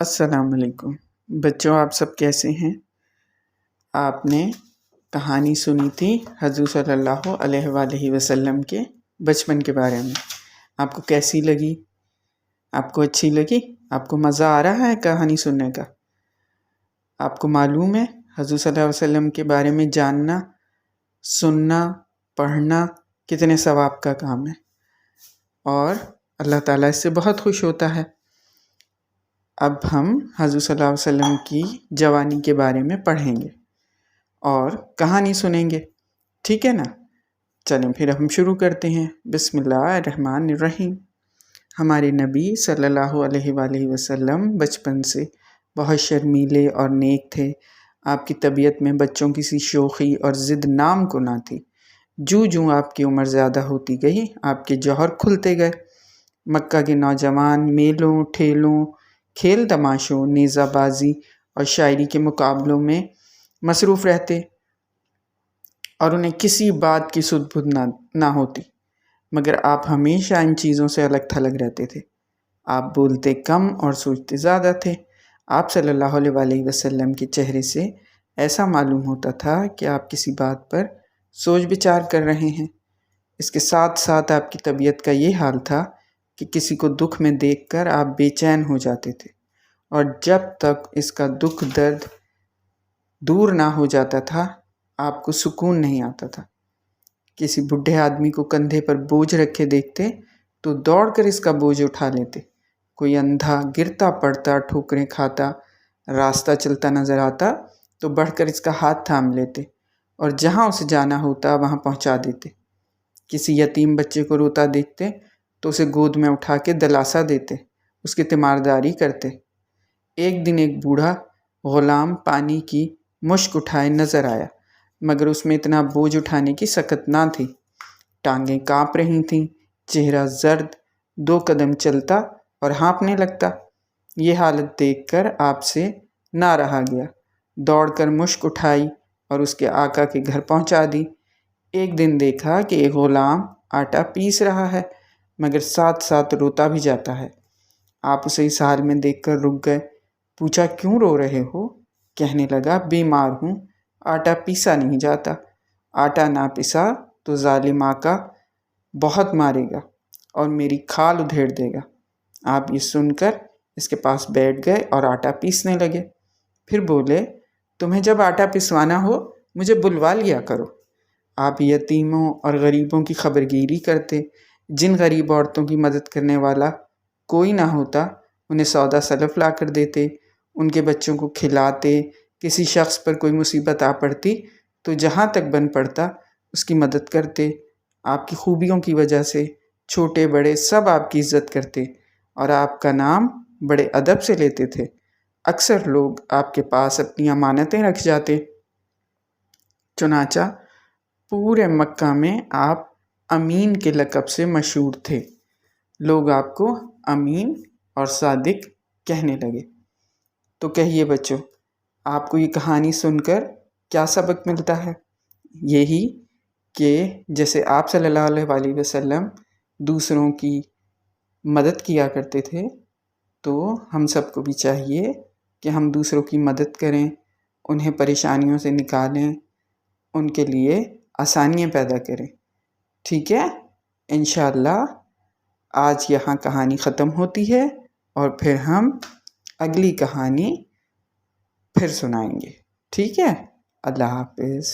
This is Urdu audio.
السلام علیکم بچوں، آپ سب کیسے ہیں؟ آپ نے کہانی سنی تھی حضور صلی اللہ علیہ وآلہ وسلم کے بچپن کے بارے میں۔ آپ کو کیسی لگی؟ آپ کو اچھی لگی؟ آپ کو مزہ آ رہا ہے کہانی سننے کا؟ آپ کو معلوم ہے حضور صلی اللہ علیہ وسلم کے بارے میں جاننا، سننا، پڑھنا کتنے ثواب کا کام ہے، اور اللہ تعالیٰ اس سے بہت خوش ہوتا ہے۔ اب ہم حضور صلی اللہ علیہ وسلم کی جوانی کے بارے میں پڑھیں گے اور کہانی سنیں گے، ٹھیک ہے نا؟ چلیں پھر ہم شروع کرتے ہیں۔ بسم اللہ الرحمن الرحیم۔ ہمارے نبی صلی اللہ علیہ وآلہ وسلم بچپن سے بہت شرمیلے اور نیک تھے۔ آپ کی طبیعت میں بچوں کی سی شوخی اور ضد نام کو نہ تھی۔ جوں آپ کی عمر زیادہ ہوتی گئی، آپ کے جوہر کھلتے گئے۔ مکہ کے نوجوان میلوں، ٹھیلوں، کھیل تماشوں، نیزہ بازی اور شاعری کے مقابلوں میں مصروف رہتے، اور انہیں کسی بات کی سدھ بدھ نہ ہوتی، مگر آپ ہمیشہ ان چیزوں سے الگ تھلگ رہتے تھے۔ آپ بولتے کم اور سوچتے زیادہ تھے۔ آپ صلی اللہ علیہ وآلہ وسلم کے چہرے سے ایسا معلوم ہوتا تھا کہ آپ کسی بات پر سوچ بچار کر رہے ہیں۔ اس کے ساتھ ساتھ آپ کی طبیعت کا یہ حال تھا کہ کسی کو دکھ میں دیکھ کر آپ بے چین ہو جاتے تھے، اور جب تک اس کا دکھ درد دور نہ ہو جاتا تھا آپ کو سکون نہیں آتا تھا۔ کسی بوڑھے آدمی کو کندھے پر بوجھ رکھے دیکھتے تو دوڑ کر اس کا بوجھ اٹھا لیتے۔ کوئی اندھا گرتا پڑتا، ٹھوکریں کھاتا راستہ چلتا نظر آتا تو بڑھ کر اس کا ہاتھ تھام لیتے، اور جہاں اسے جانا ہوتا وہاں پہنچا دیتے۔ کسی یتیم بچے کو روتا دیکھتے تو اسے گود میں اٹھا کے دلاسا دیتے، اس کی تیمارداری کرتے۔ ایک دن ایک بوڑھا غلام پانی کی مشک اٹھائے نظر آیا، مگر اس میں اتنا بوجھ اٹھانے کی سکت نہ تھی۔ ٹانگیں کانپ رہی تھیں، چہرہ زرد، 2 قدم چلتا اور ہانپنے لگتا۔ یہ حالت دیکھ کر آپ سے نہ رہا گیا، دوڑ کر مشک اٹھائی اور اس کے آقا کے گھر پہنچا دی۔ ایک دن دیکھا کہ ایک غلام آٹا پیس رہا ہے، مگر ساتھ ساتھ روتا بھی جاتا ہے۔ آپ اسے اس حال میں دیکھ کر رک گئے۔ پوچھا کیوں رو رہے ہو؟ کہنے لگا بیمار ہوں، آٹا پیسا نہیں جاتا، آٹا نہ پسا تو ظالم آقا بہت مارے گا اور میری کھال ادھیڑ دے گا۔ آپ یہ سن کر اس کے پاس بیٹھ گئے اور آٹا پیسنے لگے۔ پھر بولے تمہیں جب آٹا پسوانا ہو مجھے بلوا لیا کرو۔ آپ یتیموں اور غریبوں کی خبرگیری کرتے۔ جن غریب عورتوں کی مدد کرنے والا کوئی نہ ہوتا انہیں سودا سلف لا کر دیتے، ان کے بچوں کو کھلاتے۔ کسی شخص پر کوئی مصیبت آ پڑتی تو جہاں تک بن پڑتا اس کی مدد کرتے۔ آپ کی خوبیوں کی وجہ سے چھوٹے بڑے سب آپ کی عزت کرتے اور آپ کا نام بڑے ادب سے لیتے تھے۔ اکثر لوگ آپ کے پاس اپنی امانتیں رکھ جاتے۔ چنانچہ پورے مکہ میں آپ امین کے لقب سے مشہور تھے۔ لوگ آپ کو امین اور صادق کہنے لگے۔ تو کہیے بچوں، آپ کو یہ کہانی سن کر کیا سبق ملتا ہے؟ یہی کہ جیسے آپ صلی اللہ علیہ وآلہ وسلم دوسروں کی مدد کیا کرتے تھے، تو ہم سب کو بھی چاہیے کہ ہم دوسروں کی مدد کریں، انہیں پریشانیوں سے نکالیں، ان کے لیے آسانیاں پیدا کریں، ٹھیک ہے؟ انشاءاللہ آج یہاں کہانی ختم ہوتی ہے، اور پھر ہم اگلی کہانی پھر سنائیں گے، ٹھیک ہے؟ اللہ حافظ۔